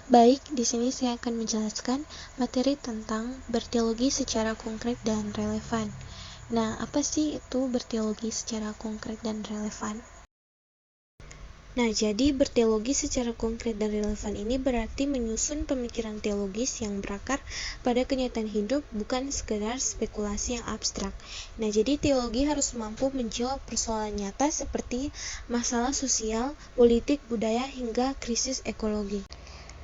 Baik, di sini saya akan menjelaskan materi tentang berteologi secara konkret dan relevan. Nah, apa sih itu berteologi secara konkret dan relevan? Nah, jadi berteologi secara konkret dan relevan ini berarti menyusun pemikiran teologis yang berakar pada kenyataan hidup, bukan sekedar spekulasi yang abstrak. Nah, jadi teologi harus mampu menjawab persoalan nyata seperti masalah sosial, politik, budaya, hingga krisis ekologi.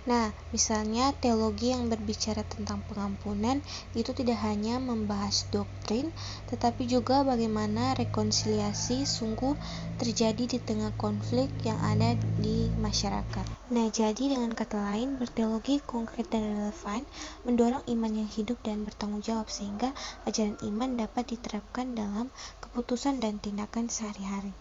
Nah, misalnya teologi yang berbicara tentang pengampunan itu tidak hanya membahas doktrin, tetapi juga bagaimana rekonsiliasi sungguh terjadi di tengah konflik yang ada di masyarakat. Nah, jadi dengan kata lain, berteologi konkret dan relevan mendorong iman yang hidup dan bertanggung jawab sehingga ajaran iman dapat diterapkan dalam keputusan dan tindakan sehari-hari.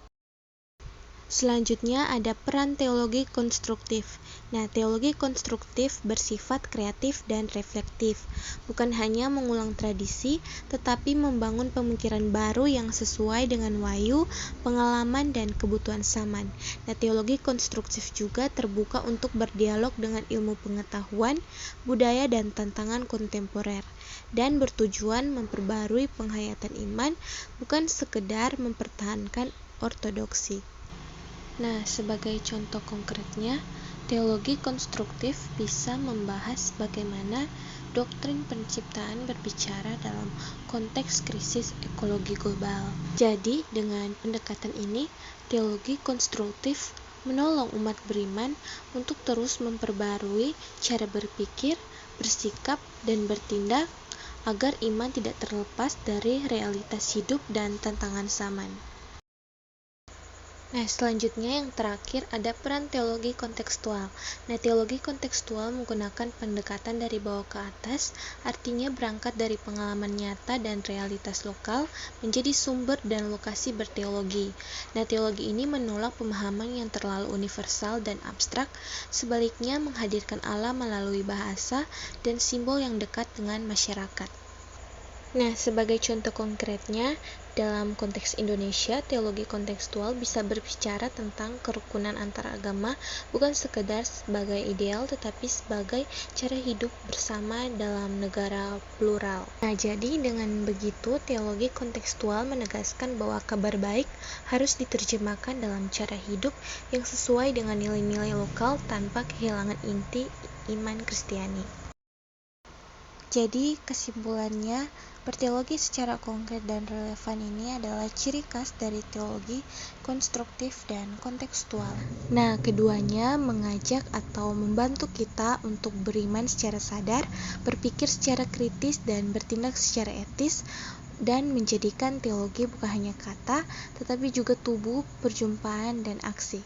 Selanjutnya ada peran teologi konstruktif. Nah, teologi konstruktif bersifat kreatif dan reflektif, bukan hanya mengulang tradisi, tetapi membangun pemikiran baru yang sesuai dengan wahyu, pengalaman, dan kebutuhan zaman. Nah, teologi konstruktif juga terbuka untuk berdialog dengan ilmu pengetahuan, budaya, dan tantangan kontemporer, dan bertujuan memperbarui penghayatan iman, bukan sekedar mempertahankan ortodoksi. Nah, sebagai contoh konkretnya, teologi konstruktif bisa membahas bagaimana doktrin penciptaan berbicara dalam konteks krisis ekologi global. Jadi, dengan pendekatan ini, teologi konstruktif menolong umat beriman untuk terus memperbarui cara berpikir, bersikap, dan bertindak agar iman tidak terlepas dari realitas hidup dan tantangan zaman. Nah, selanjutnya yang terakhir ada peran teologi kontekstual. Nah, teologi kontekstual menggunakan pendekatan dari bawah ke atas, artinya berangkat dari pengalaman nyata dan realitas lokal menjadi sumber dan lokasi berteologi. Nah, teologi ini menolak pemahaman yang terlalu universal dan abstrak, sebaliknya menghadirkan Allah melalui bahasa dan simbol yang dekat dengan masyarakat. Nah, sebagai contoh konkretnya, dalam konteks Indonesia, teologi kontekstual bisa berbicara tentang kerukunan antar agama, bukan sekedar sebagai ideal, tetapi sebagai cara hidup bersama dalam negara plural. Nah, jadi dengan begitu, teologi kontekstual menegaskan bahwa kabar baik harus diterjemahkan dalam cara hidup yang sesuai dengan nilai-nilai lokal tanpa kehilangan inti iman Kristiani. Jadi, kesimpulannya, berteologi secara konkret dan relevan ini adalah ciri khas dari teologi konstruktif dan kontekstual. Nah, keduanya mengajak atau membantu kita untuk beriman secara sadar, berpikir secara kritis, dan bertindak secara etis, dan menjadikan teologi bukan hanya kata, tetapi juga tubuh, perjumpaan, dan aksi.